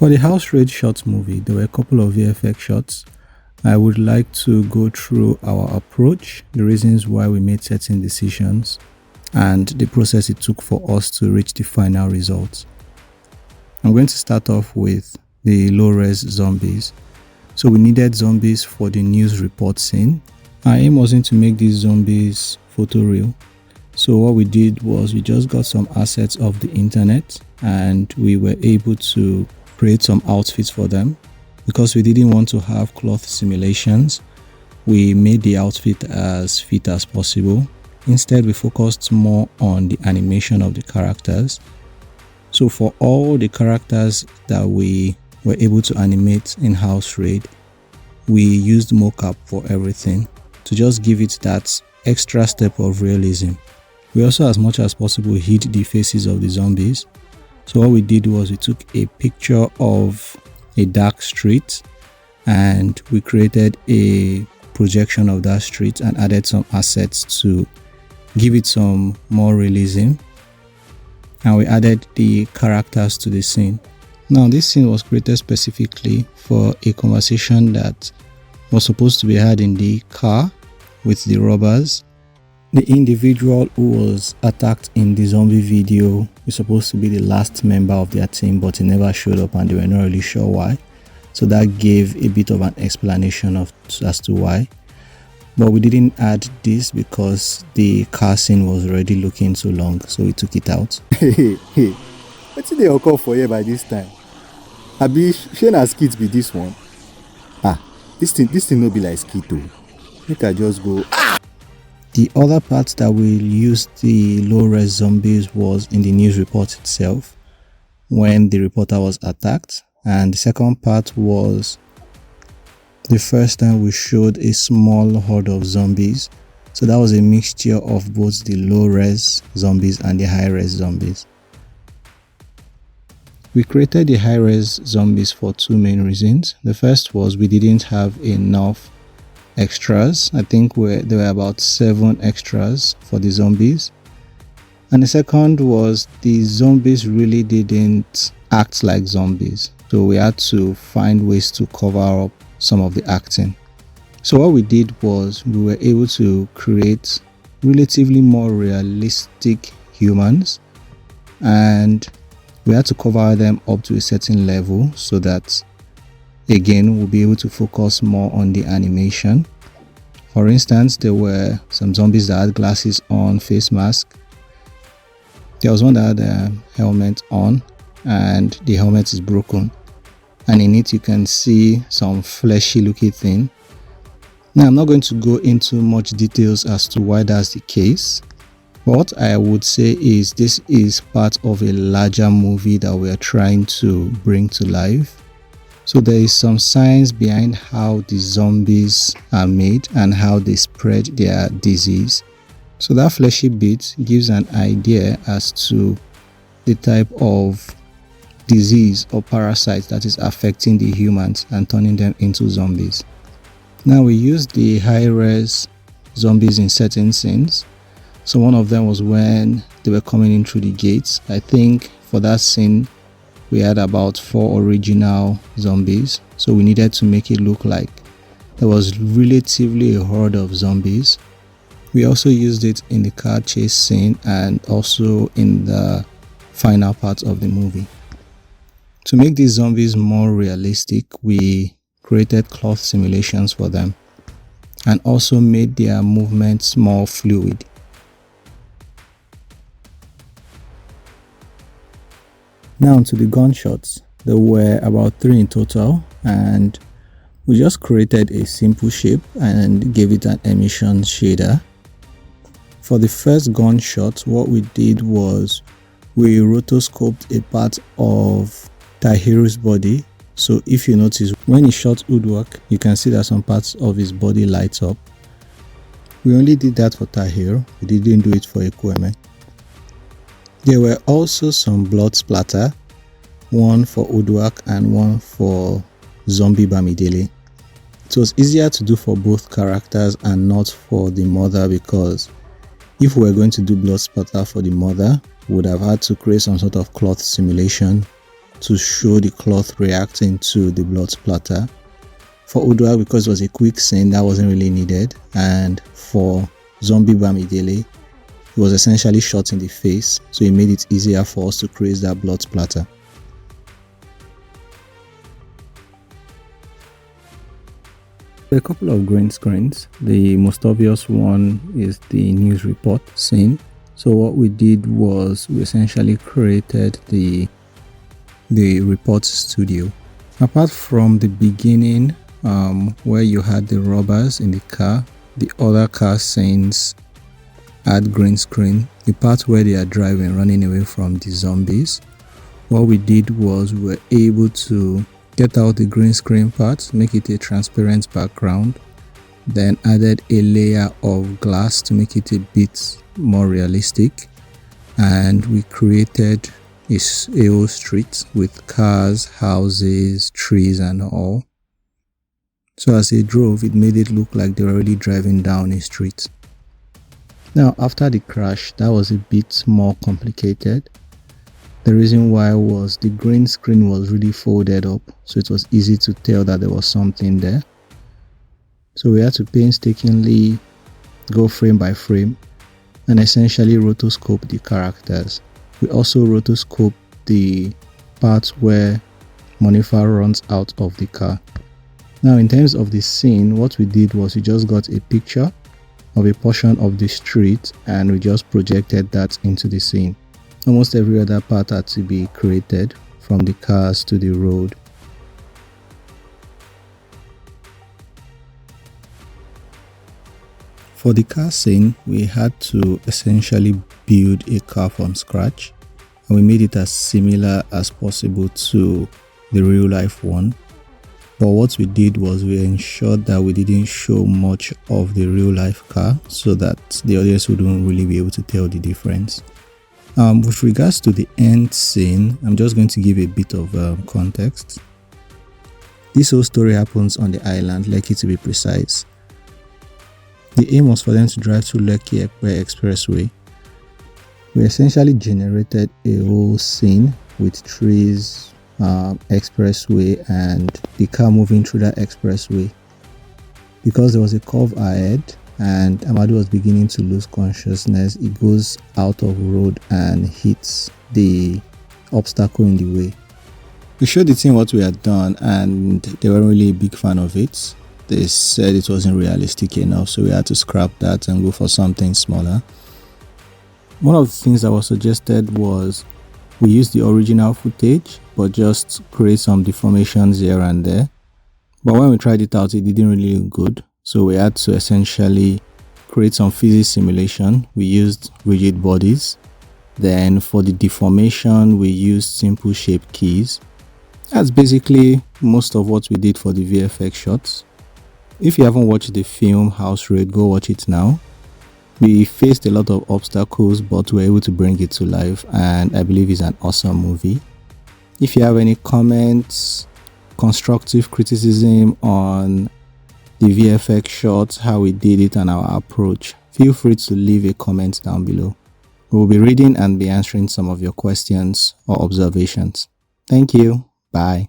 For the house raid shots movie, there were a couple of VFX shots. I would like to go through our approach, the reasons why we made certain decisions, and the process it took for us to reach the final results. I'm going to start off with the low-res zombies. So we needed zombies for the news report scene. Our aim wasn't to make these zombies photoreal. So what we did was we just got some assets off the internet and we were able to create some outfits for them. Because we didn't want to have cloth simulations, we made the outfit as fit as possible. Instead, we focused more on the animation of the characters. So for all the characters that we were able to animate in House Raid, we used mocap for everything to just give it that extra step of realism. We also, as much as possible, hid the faces of the zombies. So what we did was we took a picture of a dark street and we created a projection of that street and added some assets to give it some more realism, and we added the characters to the scene. Now this scene was created specifically for a conversation that was supposed to be had in the car with the robbers. The individual who was attacked in the zombie video was supposed to be the last member of their team, but he never showed up and they were not really sure why. So that gave a bit of an explanation as to why. But we didn't add this because the car scene was already looking so long, so we took it out. What did they occur for you by this time? Abi, shey na skit be this one? This thing no be like skit o. Make I just go. The other part that we used the low-res zombies was in the news report itself, when the reporter was attacked. And the second part was the first time we showed a small horde of zombies. So that was a mixture of both the low-res zombies and the high-res zombies. We created the high-res zombies for two main reasons. The first was we didn't have enough extras. I think there were about 7 extras for the zombies. And the second was the zombies really didn't act like zombies. So we had to find ways to cover up some of the acting. So what we did was we were able to create relatively more realistic humans, and we had to cover them up to a certain level so that, again, we'll be able to focus more on the animation. For instance, there were some zombies that had glasses on, face mask. There was one that had a helmet on and the helmet is broken, and in it you can see some fleshy looking thing. Now I'm not going to go into much details as to why that's the case. What I would say is this is part of a larger movie that we are trying to bring to life. So there is some science behind how the zombies are made and how they spread their disease. So that fleshy bit gives an idea as to the type of disease or parasite that is affecting the humans and turning them into zombies. Now we use the high-res zombies in certain scenes. So one of them was when they were coming in through the gates. I think for that scene we had about 4 original zombies, so we needed to make it look like there was relatively a horde of zombies. We also used it in the car chase scene and also in the final part of the movie. To make these zombies more realistic, we created cloth simulations for them and also made their movements more fluid. Now to the gunshots. There were about 3 in total, and we just created a simple shape and gave it an emission shader. For the first gunshot, what we did was we rotoscoped a part of Tahiru's body. So if you notice, when he shot woodwork, you can see that some parts of his body lights up. We only did that for Tahir, we didn't do it for Ekweme. There were also some blood splatter, one for woodwork and one for Zombie Bamidele. It was easier to do for both characters and not for the mother, because if we were going to do blood splatter for the mother, we would have had to create some sort of cloth simulation to show the cloth reacting to the blood splatter. For Udwa, because it was a quick scene, that wasn't really needed. And for Zombie Bamidele, it was essentially shot in the face, so it made it easier for us to create that blood splatter. A couple of green screens. The most obvious one is the news report scene. So what we did was we essentially created the report studio. Apart from the beginning, where you had the robbers in the car, the other car scenes had green screen. The part where they are driving, running away from the zombies, what we did was we were able to get out the green screen part, make it a transparent background, then added a layer of glass to make it a bit more realistic, and we created a whole street with cars, houses, trees and all. So as they drove, it made it look like they were really driving down a street. Now after the crash, that was a bit more complicated. The reason why was the green screen was really folded up, so it was easy to tell that there was something there. So we had to painstakingly go frame by frame and essentially rotoscope the characters. We also rotoscoped the part where Monifa runs out of the car. Now in terms of the scene, what we did was we just got a picture of a portion of the street and we just projected that into the scene. Almost every other part had to be created, from the cars to the road. For the car scene, we had to essentially build a car from scratch, and we made it as similar as possible to the real life one. But what we did was we ensured that we didn't show much of the real life car so that the audience wouldn't really be able to tell the difference. With regards to the end scene, I'm just going to give a bit of context. This whole story happens on the island, Lekki to be precise. The aim was for them to drive to Lekki Ekpe Expressway. We essentially generated a whole scene with trees, expressway, and the car moving through that expressway. Because there was a curve ahead and Amadu was beginning to lose consciousness, it goes out of road and hits the obstacle in the way. We showed the team what we had done and they weren't really a big fan of it. They said it wasn't realistic enough, so we had to scrap that and go for something smaller. One of the things that was suggested was we use the original footage but just create some deformations here and there. But when we tried it out, it didn't really look good. So we had to essentially create some physics simulation. We used rigid bodies. Then for the deformation, we used simple shape keys. That's basically most of what we did for the VFX shots. If you haven't watched the film House Raid, go watch it now. We faced a lot of obstacles, but we were able to bring it to life, and I believe it's an awesome movie. If you have any comments, constructive criticism on the VFX shots, how we did it and our approach, feel free to leave a comment down below. We will be reading and be answering some of your questions or observations. Thank you. Bye.